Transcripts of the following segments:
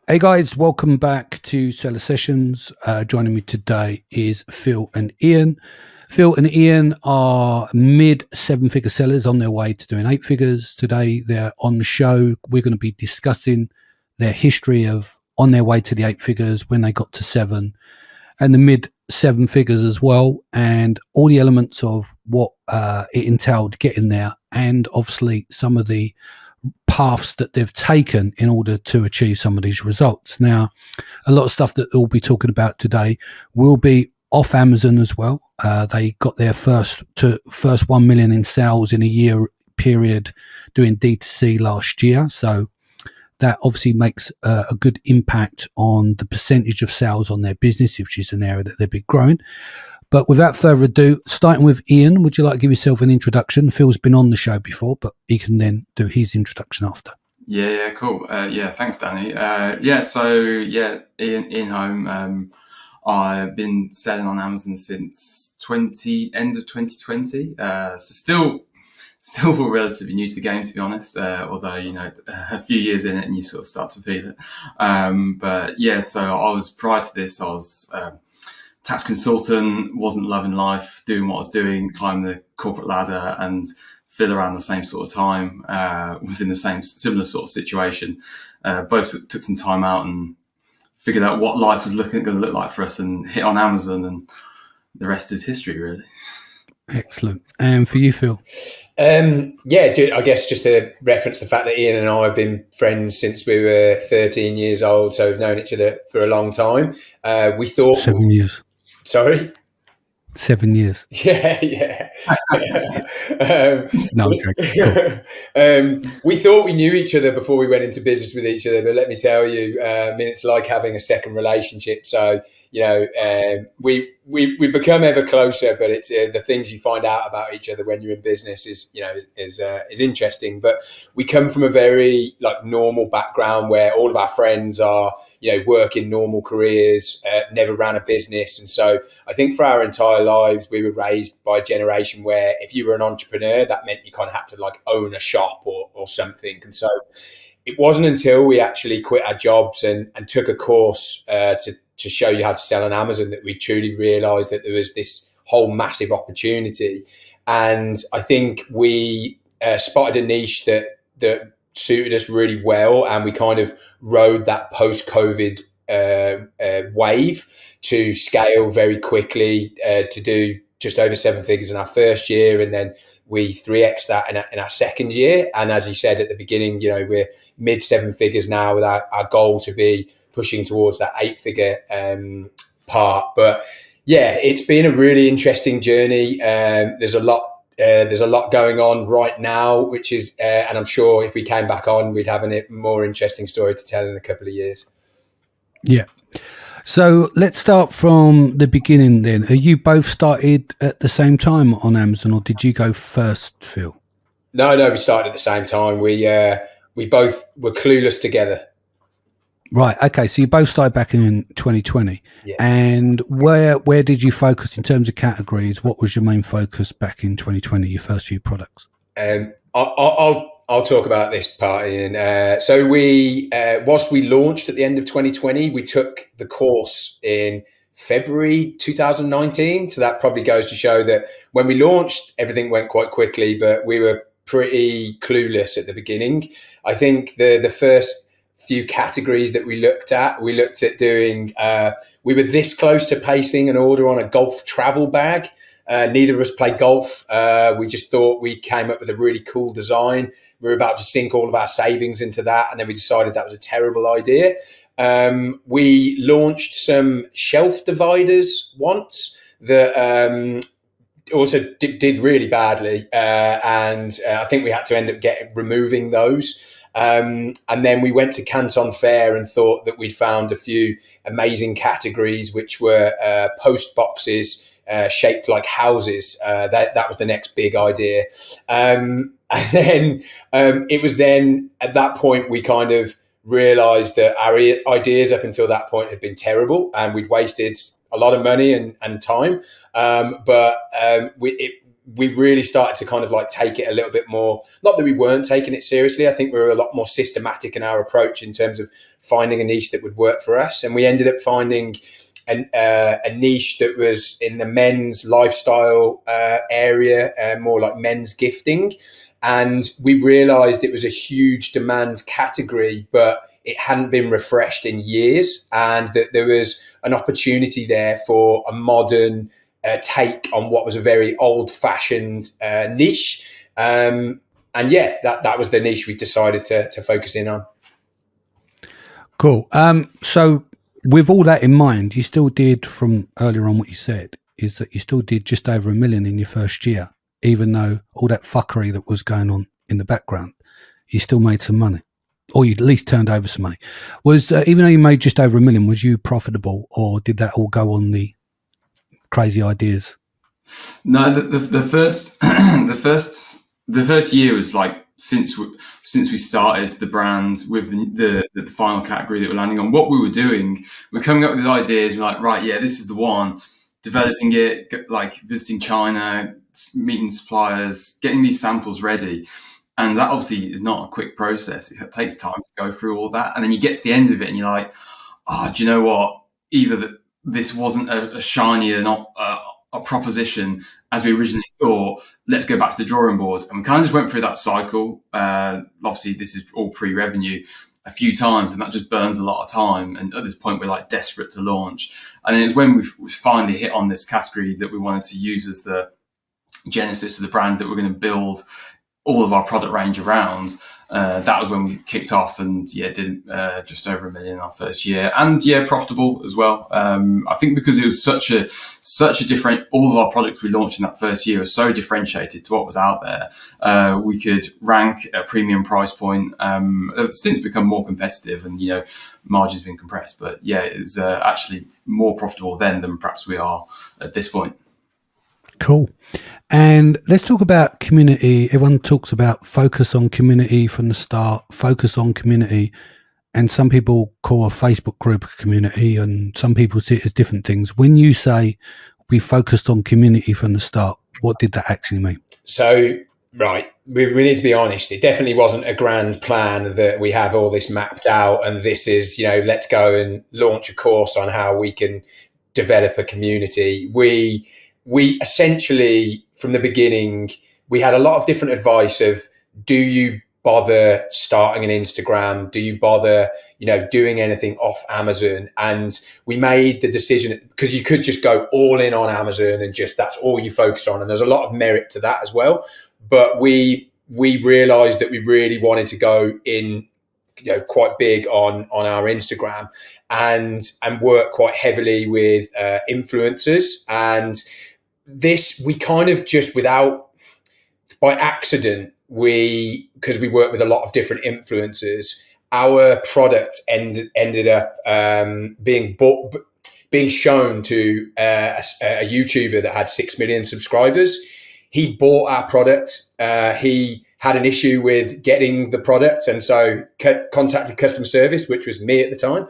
Hey guys, welcome back to Seller Sessions. Joining me today is Phil and Ian. Phil and Ian are mid seven-figure sellers on their way to doing eight figures. Today they're on the show. We're going to be discussing their history of on their way to the eight figures, when they got to seven, and the mid seven figures as well, and all the elements of what it entailed getting there, and obviously some of the paths that they've taken in order to achieve some of these results. Now, a lot of stuff that we'll be talking about today will be off Amazon as well. They got their first 1 million in sales in a year period doing D2C last year. So that obviously makes a good impact on the percentage of sales on their business, which is an area that they've been growing. But without further ado, starting with Ian, would you like to give yourself an introduction? Phil's been on the show before, but he can then do his introduction after. Yeah, cool. Thanks, Danny. Ian Home. I've been selling on Amazon since end of 2020. So still relatively new to the game, to be honest. Although a few years in it, and you sort of start to feel it. So I was prior to this, I was tax consultant, wasn't loving life, doing what I was doing, climbing the corporate ladder, and Phil around the same sort of time was in the similar sort of situation. Both took some time out and figured out what life was going to look like for us, and hit on Amazon, and the rest is history, really. Excellent. And for you, Phil? I guess just to reference the fact that Ian and I have been friends since we were 13 years old, so we've known each other for a long time. We thought 7 years. Sorry? 7 years. Yeah. No, I'm joking. We thought we knew each other before we went into business with each other, but let me tell you, it's like having a second relationship. So, we become ever closer, but it's the things you find out about each other when you're in business is interesting. But we come from a very normal background where all of our friends are, work in normal careers, never ran a business. And so I think for our entire lives, we were raised by a generation where if you were an entrepreneur, that meant you kind of had to own a shop or something. And so it wasn't until we actually quit our jobs and took a course to show you how to sell on Amazon that we truly realized that there was this whole massive opportunity. And I think we spotted a niche that suited us really well, and we kind of rode that post-COVID wave to scale very quickly to do just over seven figures in our first year, and then we 3x that in our second year. And as you said at the beginning, we're mid seven figures now, with our goal to be pushing towards that eight figure part. But yeah, it's been a really interesting journey. There's a lot going on right now, which is, and I'm sure if we came back on, we'd have a more interesting story to tell in a couple of years. Yeah. So let's start from the beginning then. Are you both started at the same time on Amazon, or did you go first, Phil? No, we started at the same time. We both were clueless together. Right. Okay. So you both started back in 2020. Yeah. And where did you focus in terms of categories? What was your main focus back in 2020, your first few products? I'll talk about this part, Ian. So whilst we launched at the end of 2020, we took the course in February 2019. So that probably goes to show that when we launched, everything went quite quickly, but we were pretty clueless at the beginning. I think the first few categories that we looked at doing, we were this close to placing an order on a golf travel bag. Neither of us play golf. We just thought we came up with a really cool design. We were about to sink all of our savings into that, and then we decided that was a terrible idea. We launched some shelf dividers once that also did really badly, and I think we had to end up removing those. And then we went to Canton Fair and thought that we'd found a few amazing categories, which were post boxes shaped like houses. That was the next big idea. And then it was then at that point we kind of realized that our ideas up until that point had been terrible, and we'd wasted a lot of money and time. we really started to kind of like take it a little bit more. Not that we weren't taking it seriously. I think we were a lot more systematic in our approach in terms of finding a niche that would work for us. And we ended up finding a niche that was in the men's lifestyle area, more like men's gifting. And we realized it was a huge demand category, but it hadn't been refreshed in years, and that there was an opportunity there for a modern take on what was a very old-fashioned niche. And yeah, that was the niche we decided to focus in on. Cool. So with all that in mind, you still did, from earlier on what you said, is that you still did just over $1 million in your first year, even though all that fuckery that was going on in the background, you still made some money, or you at least turned over some money. Was even though you made just over $1 million, was you profitable, or did that all go on the crazy ideas? No, the first the first year was like since we started the brand with the final category that we're landing on. What we were doing, we're coming up with ideas. We're like, right, yeah, this is the one. Developing it, like visiting China, meeting suppliers, getting these samples ready. And that obviously is not a quick process. It takes time to go through all that. And then you get to the end of it and you're like, oh, do you know what? Either that this wasn't a shiny and a proposition as we originally thought. Let's go back to the drawing board. And we kind of just went through that cycle. Obviously, this is all pre-revenue a few times, and that just burns a lot of time. And at this point, we're like desperate to launch. And then it's when we finally hit on this category that we wanted to use as the genesis of the brand that we're going to build all of our product range around. That was when we kicked off, and did just over $1 million in our first year, and profitable as well. I think because it was such a different. All of our products we launched in that first year were so differentiated to what was out there. We could rank a premium price point. Have since become more competitive, and margins been compressed. But it's actually more profitable then than perhaps we are at this point. Cool. And let's talk about community. Everyone talks about focus on community from the start, focus on community. And some people call a Facebook group a community, and some people see it as different things. When you say we focused on community from the start, what did that actually mean? So, right, we need to be honest. It definitely wasn't a grand plan that we have all this mapped out and this is, let's go and launch a course on how we can develop a community. We essentially, from the beginning, we had a lot of different advice of, do you bother starting an Instagram? Do you bother, doing anything off Amazon? And we made the decision, because you could just go all in on Amazon and just, that's all you focus on. And there's a lot of merit to that as well. But we realized that we really wanted to go in, quite big on our Instagram and work quite heavily with influencers. And this, we kind of just by accident, because we work with a lot of different influencers, our product ended up being shown to a YouTuber that had 6 million subscribers. He bought our product. He had an issue with getting the product, and so contacted customer service, which was me at the time,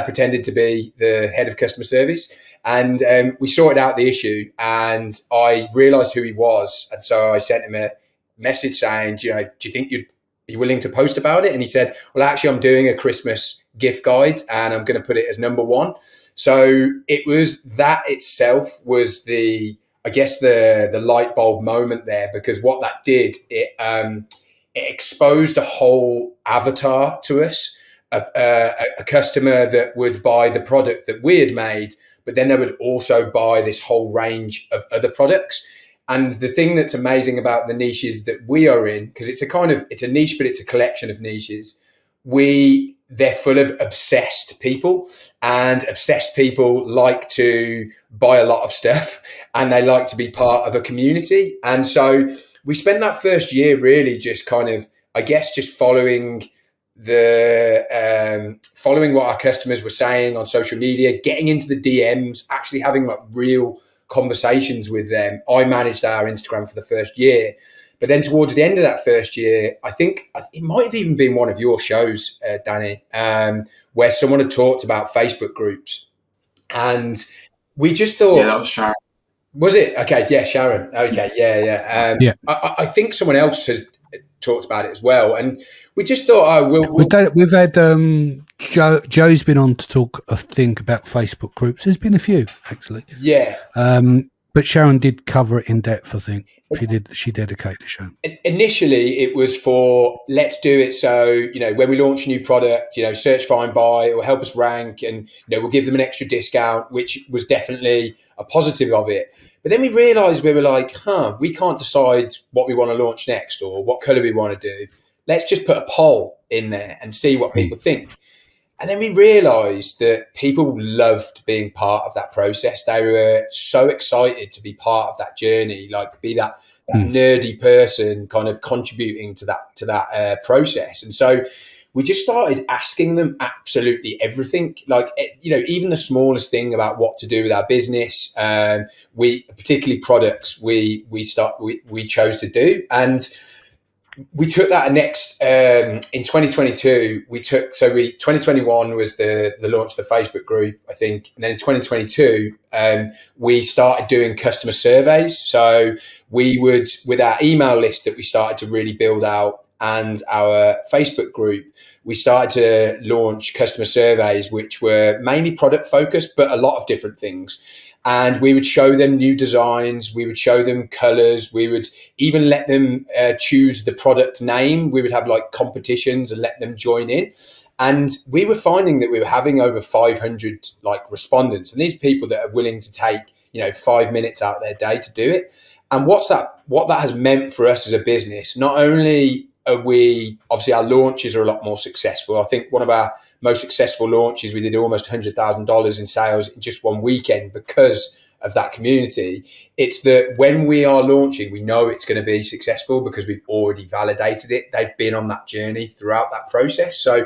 pretended to be the head of customer service, and we sorted out the issue, and I realized who he was, and so I sent him a message saying, do you think you'd be willing to post about it? And he said, well, actually, I'm doing a Christmas gift guide and I'm going to put it as number one. So it was, that itself was the light bulb moment there, because what that did, it exposed a whole avatar to us, a customer that would buy the product that we had made, but then they would also buy this whole range of other products. And the thing that's amazing about the niches that we are in, because it's a niche, but it's a collection of niches. They're full of obsessed people, and obsessed people like to buy a lot of stuff and they like to be part of a community. And so we spent that first year really just kind of, just following what our customers were saying on social media, getting into the DMs, actually having like real conversations with them. I managed our Instagram for the first year. But then towards the end of that first year, I think it might have even been one of your shows, Danny, where someone had talked about Facebook groups. And we just thought, that was Sharon. Was it? Okay, yeah, Sharon. Okay, yeah. Yeah. I think someone else has talked about it as well, and we just thought, we've had Joe's been on to talk, I think, about Facebook groups. There's been a few actually. Yeah. But Sharon did cover it in depth, I think. She dedicated the show. Initially, it was for let's do it. So, when we launch a new product, search, find, buy, it will help us rank, and, we'll give them an extra discount, which was definitely a positive of it. But then we realized, we were like, we can't decide what we want to launch next or what color we want to do. Let's just put a poll in there and see what people think. And then we realised that people loved being part of that process. They were so excited to be part of that journey, like be that nerdy person kind of contributing to that process. And so we just started asking them absolutely everything, like, even the smallest thing about what to do with our business. We particularly products we chose to do. And we took that next in 2022. 2021 was the launch of the Facebook group, I think, and then in 2022 we started doing customer surveys. So we would, with our email list that we started to really build out and our Facebook group, we started to launch customer surveys, which were mainly product focused, but a lot of different things. And we would show them new designs. We would show them colors. We would even let them choose the product name. We would have like competitions and let them join in. And we were finding that we were having over 500 like respondents, and these people that are willing to take, 5 minutes out of their day to do it. And what that has meant for us as a business, not only are we, obviously our launches are a lot more successful. I think one of our most successful launches, we did almost $100,000 in sales in just one weekend because of that community. It's that when we are launching, we know it's going to be successful because we've already validated it. They've been on that journey throughout that process. So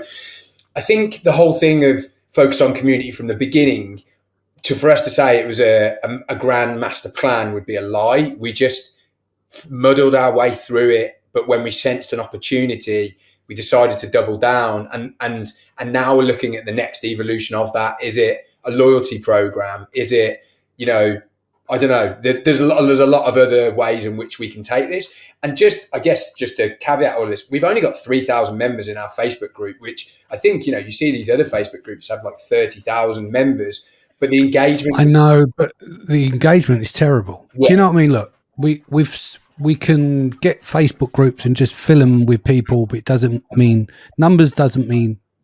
I think the whole thing of focus on community from the beginning, for us to say it was a grand master plan would be a lie. We just muddled our way through it. But when we sensed an opportunity, we decided to double down. And now we're looking at the next evolution of that. Is it a loyalty program? Is it, I don't know. There's a lot of other ways in which we can take this. And just to caveat all of this, we've only got 3,000 members in our Facebook group, which I think, you see these other Facebook groups have like 30,000 members, but the engagement. I know, but the engagement is terrible. Yeah. Do you know what I mean? Look, we can get Facebook groups and just fill them with people, but it doesn't mean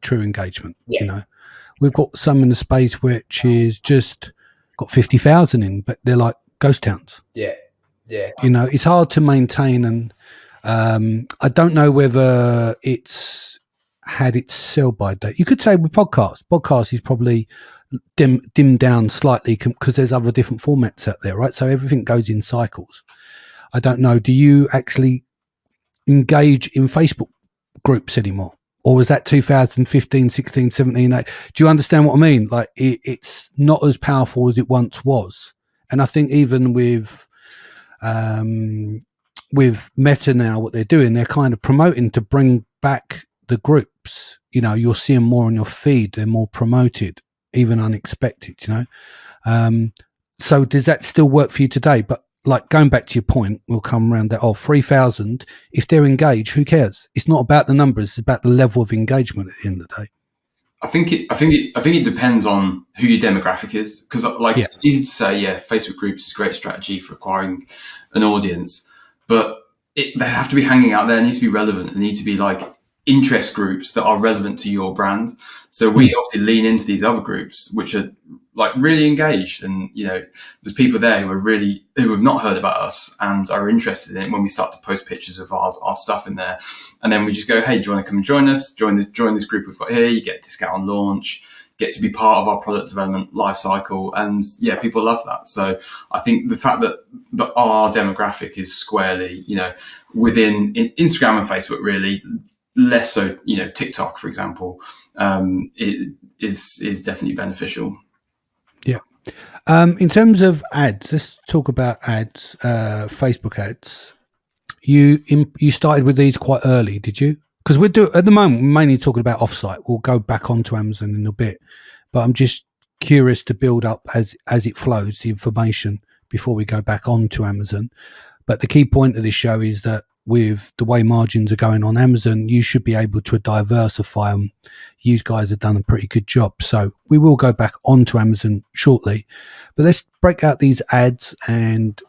true engagement. Yeah. We've got some in the space which is just got 50,000 in, but they're like ghost towns. Yeah. It's hard to maintain, and I don't know whether it's had its sell-by date. You could say with podcast is probably dimmed down slightly because there's other different formats out there, right? So everything goes in cycles. I don't know. Do you actually engage in Facebook groups anymore? Or was that 2015, 16, 17, 18? Do you understand what I mean? Like it's not as powerful as it once was. And I think even with Meta now, what they're doing, they're kind of promoting to bring back the groups. You'll see them more on your feed. They're more promoted, even unexpected, So does that still work for you today? But like going back to your point, we'll come around that. 3,000. If they're engaged, who cares? It's not about the numbers; it's about the level of engagement at the end of the day. I think it depends on who your demographic is, because It's easy to say, Facebook groups is a great strategy for acquiring an audience, but they have to be hanging out there. It needs to be relevant. It needs to be like interest groups that are relevant to your brand. So we obviously lean into these other groups, which are like really engaged, and there's people there who have not heard about us and are interested in it when we start to post pictures of our stuff in there. And then we just go, hey, do you want to come and join us? Join this group we've got here. You get a discount on launch, get to be part of our product development life cycle. And people love that. So I think the fact that our demographic is squarely, within Instagram and Facebook, really less so, TikTok, for example, it is definitely beneficial. Yeah. In terms of ads, let's talk about ads, Facebook ads. You started with these quite early, did you? Because at the moment, we're mainly talking about offsite. We'll go back onto Amazon in a bit, but I'm just curious to build up as it flows, the information. before we go back on to Amazon. But the key point of this show is that with the way margins are going on Amazon, you should be able to diversify them. You guys have done a pretty good job. So we will go back onto Amazon shortly. But let's break out these ads and,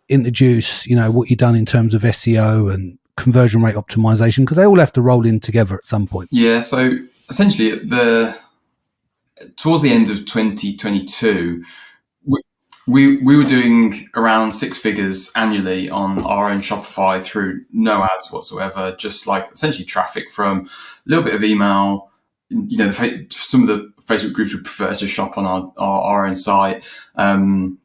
introduce, what you've done in terms of SEO and conversion rate optimization, because they all have to roll in together at some point. Yeah, so essentially towards the end of 2022, we were doing around 6 figures annually on our own Shopify through no ads whatsoever, just like essentially traffic from a little bit of email. Some of the Facebook groups would prefer to shop on our own site. And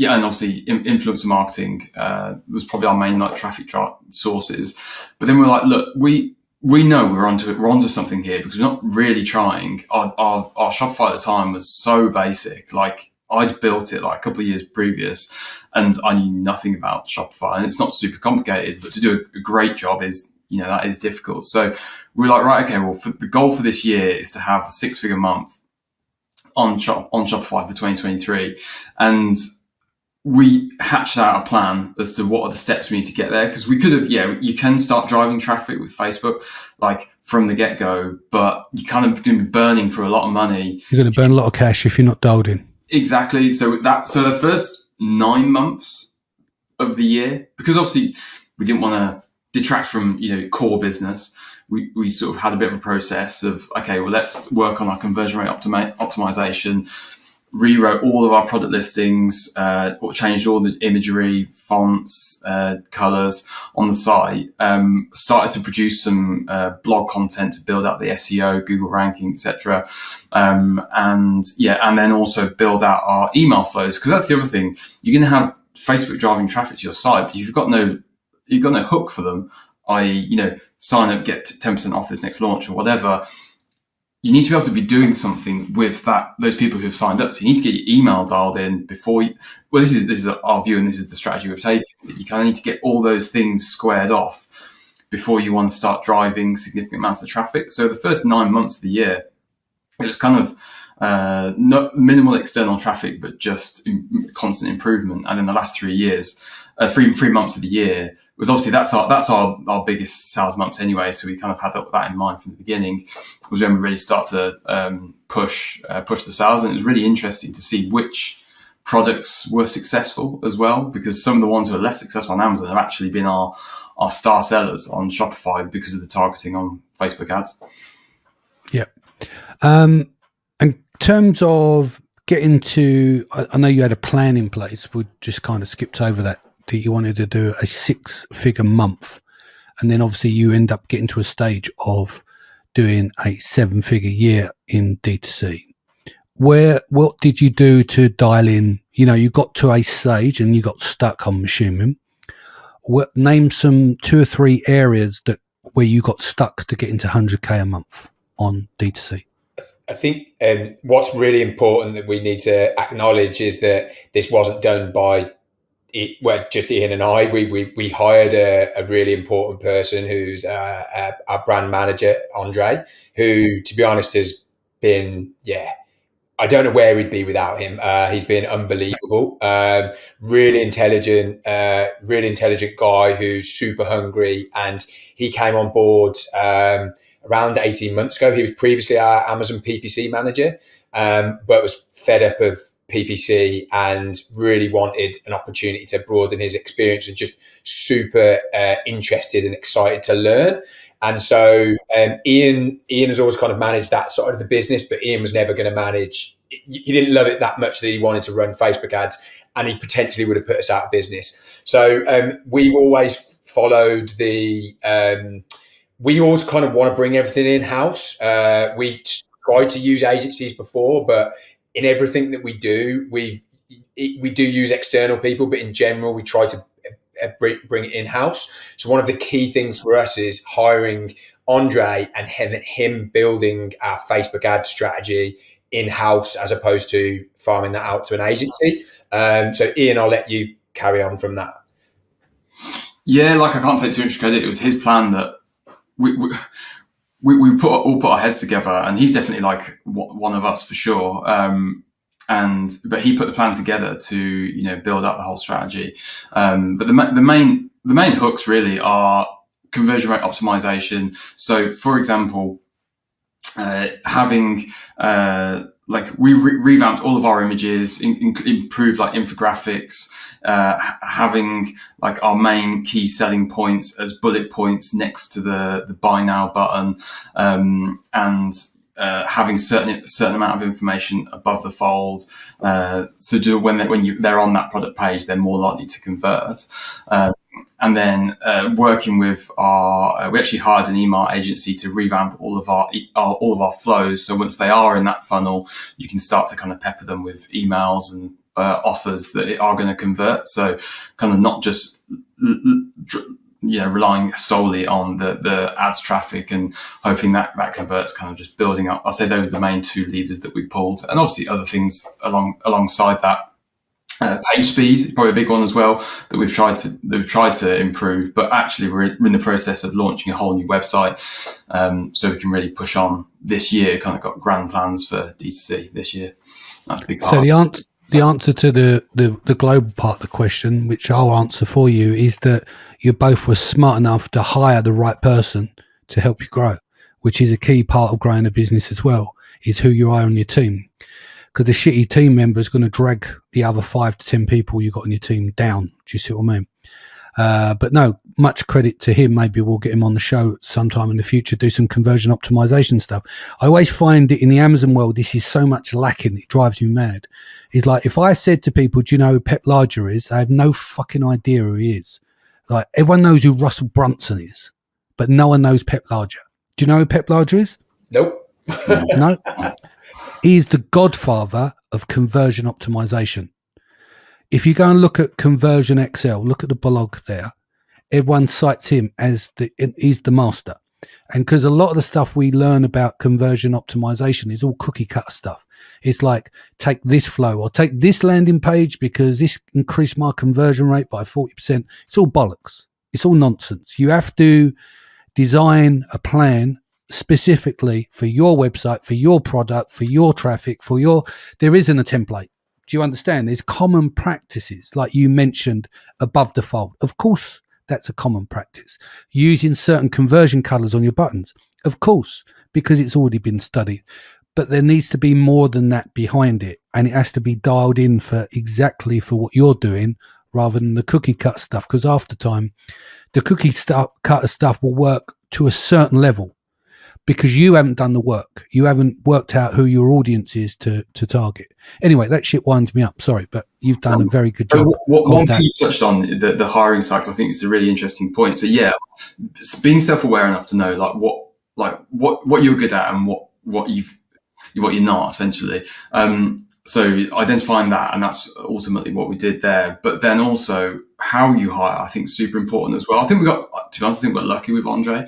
obviously influencer marketing was probably our main traffic sources. But then we're like, look, we know we're onto something here, because we're not really trying. Our Shopify at the time was so basic. Like, I'd built it like a couple of years previous, and I knew nothing about Shopify, and it's not super complicated, but to do a great job is, that is difficult. So we're like, right, okay, well, the goal for this year is to have a 6-figure month on Shopify for 2023. And we hatched out a plan as to what are the steps we need to get there. Because we could have, you can start driving traffic with Facebook, like from the get-go, but you're kind of going to be burning through a lot of money. You're going to burn a lot of cash if you're not dialed in. Exactly. So the first 9 months of the year, because obviously we didn't want to detract from, core business, we sort of had a bit of a process of, okay, well, let's work on our conversion rate optimization, rewrote all of our product listings, or changed all the imagery, fonts, colors on the site, started to produce some blog content to build out the SEO, Google ranking, etc. And then also build out our email flows, because that's the other thing. You're going to have Facebook driving traffic to your site, but you've got no hook for them. Sign up, get 10% off this next launch or whatever. You need to be able to be doing something with those people who've signed up. So you need to get your email dialed in before this is our view, and this is the strategy we've taken. You kind of need to get all those things squared off before you want to start driving significant amounts of traffic. So the first 9 months of the year, it was kind of not minimal external traffic, but just constant improvement. And in the last 3 years, 3 months of the year, was obviously that's our biggest sales months anyway. So we kind of had that in mind from the beginning. Was when we really start to push the sales, and it was really interesting to see which products were successful as well, because some of the ones who are less successful on Amazon have actually been our star sellers on Shopify because of the targeting on Facebook ads. Yeah. In terms of getting to, I know you had a plan in place. We just kind of skipped over that you wanted to do a 6-figure month, and then obviously you end up getting to a stage of doing a 7-figure year in D2C. What did you do to dial in? You got to a stage and you got stuck, I'm assuming. Name some 2 or 3 areas where you got stuck to get into 100K a month on D2C. I think what's really important that we need to acknowledge is that this wasn't done by just Ian and I. We hired a really important person who's our brand manager, Andre, who, to be honest, has been, I don't know where we'd be without him. He's been unbelievable. Really intelligent guy who's super hungry, and he came on board around 18 months ago. He was previously our Amazon PPC manager, but was fed up of PPC and really wanted an opportunity to broaden his experience, and just super interested and excited to learn. And so Ian has always kind of managed that side of the business, but Ian was never going to manage. He didn't love it that much that he wanted to run Facebook ads, and he potentially would have put us out of business. So we've always followed we always kind of want to bring everything in-house. We tried to use agencies before, but in everything that we do, we do use external people, but in general, we try to bring it in-house. So one of the key things for us is hiring Andre and him building our Facebook ad strategy in-house, as opposed to farming that out to an agency. So Ian, I'll let you carry on from that. Yeah, I can't take too much credit. It was his plan that we all put our heads together, and he's definitely one of us for sure. but he put the plan together to build up the whole strategy. But the main hooks really are conversion rate optimization. So, for example, having we revamped all of our images, improved like infographics, having like our main key selling points as bullet points next to the buy now button, and having certain amount of information above the fold, so when they're on that product page, they're more likely to convert. And then working with we actually hired an email agency to revamp all of our flows. So once they are in that funnel, you can start to kind of pepper them with emails and offers that are going to convert. So kind of not just relying solely on the ads traffic and hoping that converts, kind of just building up. I'll say those are the main two levers that we pulled, and obviously other things alongside that. Page speed is probably a big one as well that we've tried to improve, but actually we're in the process of launching a whole new website, so we can really push on this year. Kind of got grand plans for D2C this year. That's a big part. So the answer to the global part of the question, which I'll answer for you, is that you both were smart enough to hire the right person to help you grow, which is a key part of growing a business as well, is who you are on your team. Because a shitty team member is going to drag the other 5 to 10 people you got on your team down. Do you see what I mean? But no, much credit to him. Maybe we'll get him on the show sometime in the future, do some conversion optimization stuff. I always find it in the Amazon world, this is so much lacking. It drives me mad. It's like, if I said to people, do you know who Pep Larger is? They have no fucking idea who he is. Like, everyone knows who Russell Brunson is, but no one knows Pep Larger. Do you know who Pep Larger is? Nope. No. He is the godfather of conversion optimization. If you go and look at Conversion Excel, look at the blog there, everyone cites him as he's the master. And because a lot of the stuff we learn about conversion optimization is all cookie cutter stuff. It's like, take this flow or take this landing page because this increased my conversion rate by 40%. It's all bollocks. It's all nonsense. You have to design a plan specifically for your website, for your product, for your traffic, there isn't a template. Do you understand? There's common practices, like you mentioned, above the fold. Of course, that's a common practice. Using certain conversion colors on your buttons, of course, because it's already been studied. But there needs to be more than that behind it, and it has to be dialed in for what you're doing, rather than the cookie cut stuff. Because after time, the cookie cutter stuff will work to a certain level, because you haven't done the work. You haven't worked out who your audience is to target. Anyway, that shit winds me up. Sorry, but you've done a very good job. One thing you touched on, the hiring side, I think it's a really interesting point. So yeah, being self-aware enough to know what you're good at and what you're not, essentially. So identifying that, and that's ultimately what we did there. But then also how you hire, I think, is super important as well. I think we got lucky with Andre.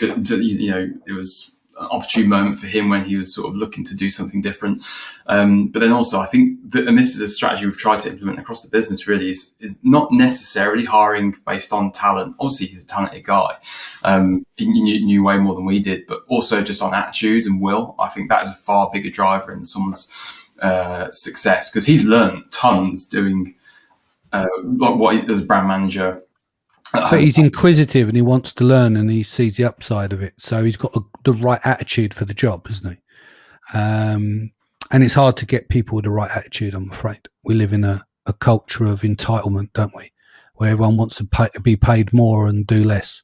It was an opportune moment for him when he was sort of looking to do something different. But then also, I think and this is a strategy we've tried to implement across the business, really, is not necessarily hiring based on talent. Obviously, he's a talented guy. He knew way more than we did, but also just on attitude and will. I think that is a far bigger driver in someone's success, because he's learned tons doing as a brand manager. But he's inquisitive and he wants to learn, and he sees the upside of it. So he's got the right attitude for the job, isn't he? And it's hard to get people with the right attitude, I'm afraid. We live in a culture of entitlement, don't we? Where everyone wants to be paid more and do less.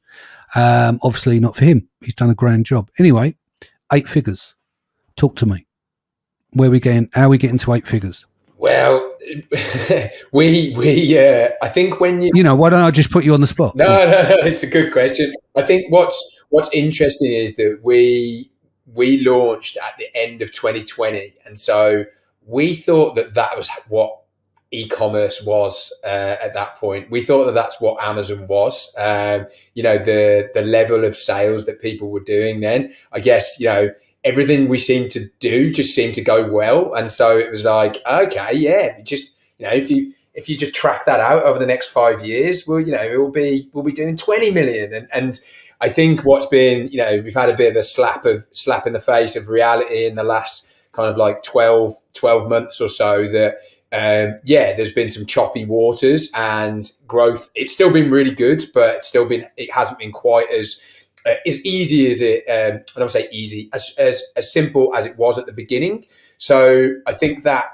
Obviously not for him. He's done a grand job. Anyway, 8 figures. Talk to me. How are we getting to 8 figures? Well, I think when why don't I just put you on the spot? No, it's a good question. I think what's interesting is that we launched at the end of 2020, and so we thought that was what e-commerce was at that point. We thought that that's what Amazon was. The level of sales that people were doing then, I guess, everything we seemed to do just seemed to go well. And so it was like, okay, yeah, just, if you just track that out over the next 5 years, we'll be doing 20 million. And I think what's been, we've had a bit of a slap in the face of reality in the last kind of like 12 months or so that, there's been some choppy waters and growth. It's still been really good, but it hasn't been quite as easy as it, I don't say easy, as simple as it was at the beginning. So I think that,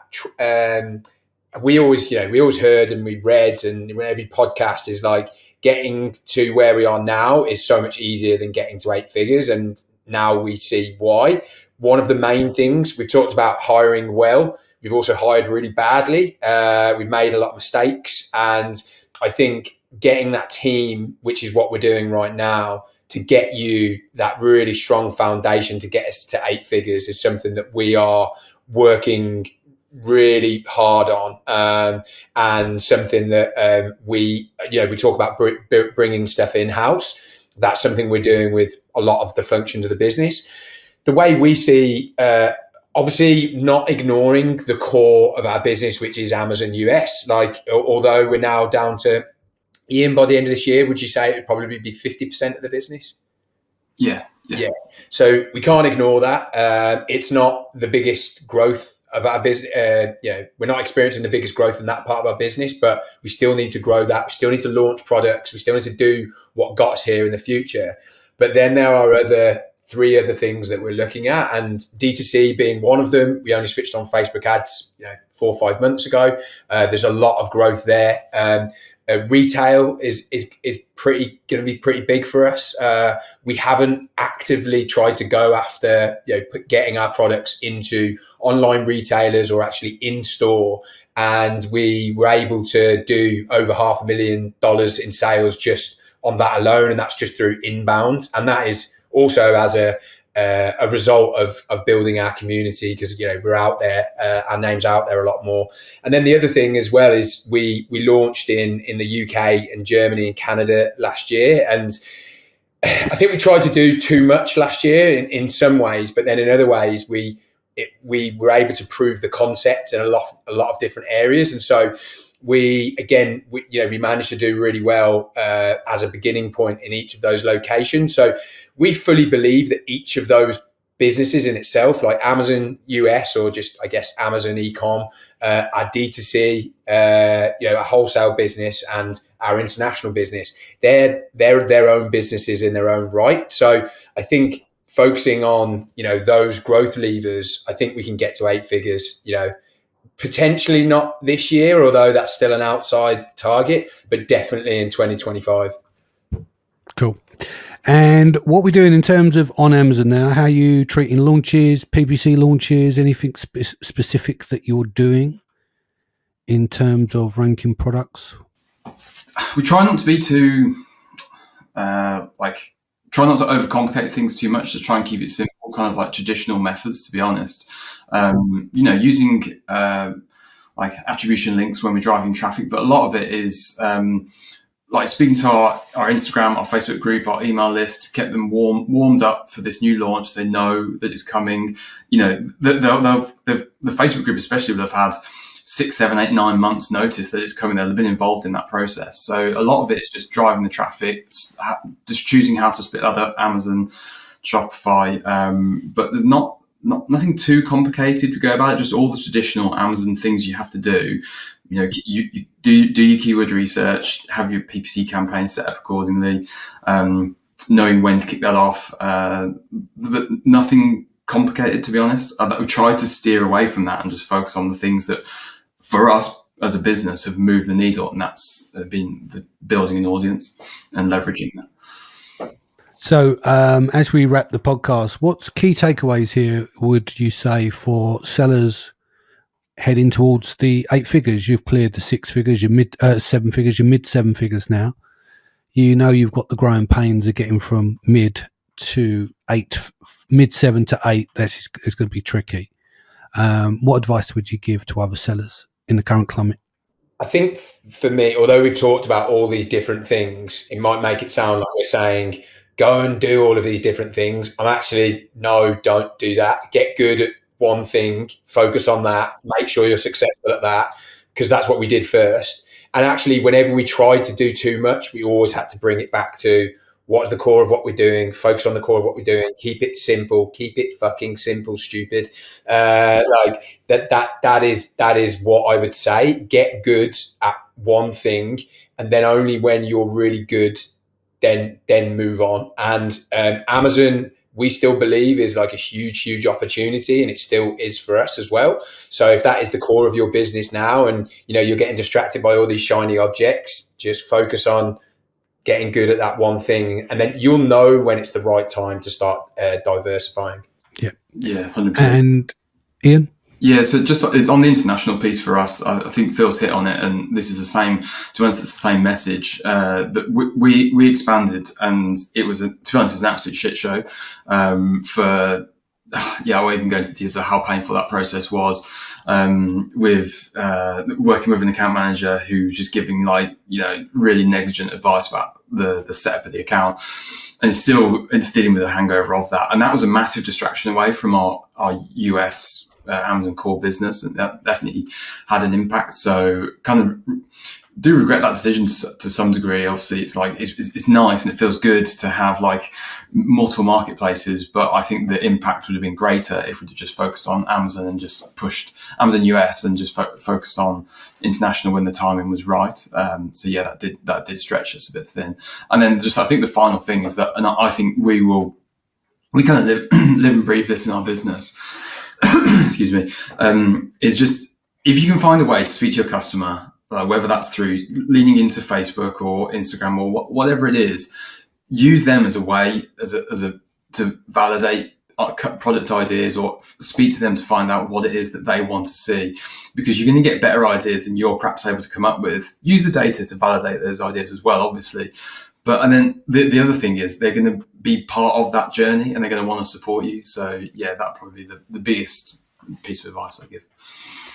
we always heard and we read, and when every podcast is like, getting to where we are now is so much easier than getting to 8 figures. And now we see why. One of the main things we've talked about, hiring well. We've also hired really badly. We've made a lot of mistakes. And I think getting that team, which is what we're doing right now, to get you that really strong foundation to get us to 8 figures is something that we are working really hard on, and something that we talk about bringing stuff in-house. That's something we're doing with a lot of the functions of the business. The way we see, obviously not ignoring the core of our business, which is Amazon US. Like, although we're now down to, Ian, by the end of this year, would you say it would probably be 50% of the business? Yeah. So we can't ignore that. It's not the biggest growth of our business. We're not experiencing the biggest growth in that part of our business, but we still need to grow that. We still need to launch products. We still need to do what got us here in the future. But then there are 3 other things that we're looking at, and D2C being one of them. We only switched on Facebook ads, 4 or 5 months ago. There's a lot of growth there. Retail is going to be pretty big for us. We haven't actively tried to go after getting our products into online retailers or actually in store, and we were able to do over $500,000 in sales just on that alone, and that's just through inbound. And that is also as a result of building our community, because we're out there, our name's out there a lot more. And then the other thing as well is we launched in the UK and Germany and Canada last year, and I think we tried to do too much last year in some ways, but then in other ways we were able to prove the concept in a lot of different areas. And so we managed to do really well as a beginning point in each of those locations. So we fully believe that each of those businesses in itself, like Amazon US, or just, I guess, Amazon e-com, our D2C, a wholesale business, and our international business, they're their own businesses in their own right. So I think focusing on, those growth levers, I think we can get to 8 figures, potentially not this year, although that's still an outside target, but definitely in 2025. Cool. And what we're doing in terms of on Amazon now, how are you treating launches, PPC launches, anything specific that you're doing in terms of ranking products? We try not to be too, try not to overcomplicate things too much, to try and keep it simple, kind of like traditional methods, to be honest. Using attribution links when we're driving traffic, but a lot of it is speaking to our Instagram, our Facebook group, our email list, kept them warmed up for this new launch. They know that it's coming. The Facebook group especially will have had 6, 7, 8, 9 months notice that it's coming. They've been involved in that process. So a lot of it is just driving the traffic, just choosing how to split other Amazon, Shopify. But there's nothing too complicated to go about it. Just all the traditional Amazon things you have to do. You do your keyword research, have your PPC campaign set up accordingly, knowing when to kick that off. But nothing complicated, to be honest. We try to steer away from that and just focus on the things that, for us as a business, have moved the needle, and that's been the building an audience and leveraging that. So as we wrap the podcast, what's key takeaways here, would you say, for sellers heading towards the 8 figures? You've cleared the 6 figures, your mid 7 figures, your mid 7 figures now. You've got the growing pains of getting from mid to 8, mid 7 to 8. It's going to be tricky. What advice would you give to other sellers in the current climate? I think for me, although we've talked about all these different things, it might make it sound like we're saying, go and do all of these different things. I'm actually, no, don't do that. Get good at one thing, focus on that, make sure you're successful at that, because that's what we did first. And actually, whenever we tried to do too much, we always had to bring it back to what's the core of what we're doing, focus on the core of what we're doing, keep it simple, keep it fucking simple, stupid. Like that is what I would say. Get good at one thing, and then only when you're really good, then move on. And Amazon, we still believe, is like a huge opportunity, and it still is for us as well. So if that is the core of your business now, and you're getting distracted by all these shiny objects, just focus on getting good at that one thing, and then you'll know when it's the right time to start diversifying. Yeah, 100%. And Ian? Yeah, so just it's on the international piece for us. I think Phil's hit on it, and this is the same. To be honest, it's the same message that we expanded, and it was to be honest, it was an absolute shit show. I won't even go into the details of how painful that process was. With working with an account manager who was just giving really negligent advice about the setup of the account, and still dealing with the hangover of that. And that was a massive distraction away from our US Amazon core business, and that definitely had an impact. So kind of do regret that decision to some degree. Obviously, it's like it's nice and it feels good to have like multiple marketplaces, but I think the impact would have been greater if we'd have just focused on Amazon and just pushed Amazon US and just focused on international when the timing was right. So yeah, that did stretch us a bit thin. And then just I think the final thing is that, and I think we kind of live and breathe this in our business. Excuse me. Is just if you can find a way to speak to your customer, whether that's through leaning into Facebook or Instagram or whatever it is, use them as a way to validate product ideas, or speak to them to find out what it is that they want to see, because you're going to get better ideas than you're perhaps able to come up with. Use the data to validate those ideas as well, obviously. And then the other thing is they're going to be part of that journey and they're going to want to support you. So yeah, that'd probably be the biggest piece of advice I give.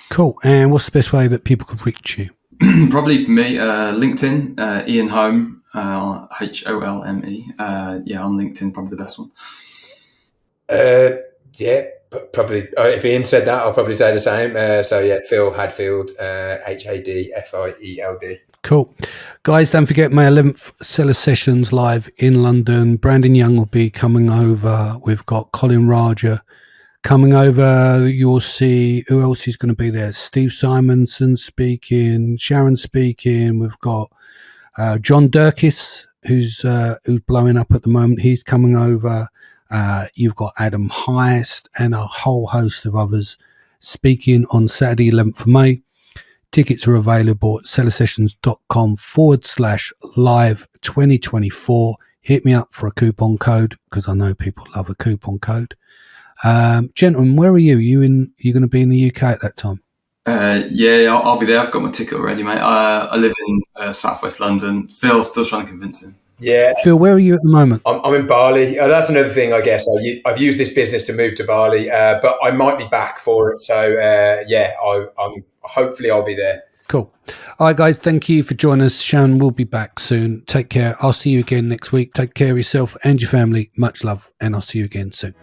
Cool. And what's the best way that people could reach you? Probably for me, LinkedIn, Ian Home, HOLME. On LinkedIn, probably the best one. Probably. If Ian said that, I'll probably say the same. Phil Hadfield, HADFIELD. Cool. Guys, don't forget my 11th Seller Sessions live in London. Brandon Young will be coming over. We've got Colin Raja coming over. You'll see who else is going to be there. Steve Simonson speaking, Sharon speaking. We've got John Durkis, who's blowing up at the moment. He's coming over. You've got Adam Heist and a whole host of others speaking on Saturday, 11th of May. Tickets are available at sellersessions.com/live 2024. Hit me up for a coupon code, because I know people love a coupon code. Gentlemen, where are you? You going to be in the UK at that time? I'll be there. I've got my ticket already, mate. I live in southwest London. Phil's still trying to convince him. Yeah. Phil, where are you at the moment? I'm in Bali. That's another thing, I guess. I've used this business to move to Bali, but I might be back for it. So hopefully I'll be there. Cool. All right, guys. Thank you for joining us. Sharon will be back soon. Take care. I'll see you again next week. Take care of yourself and your family. Much love, and I'll see you again soon.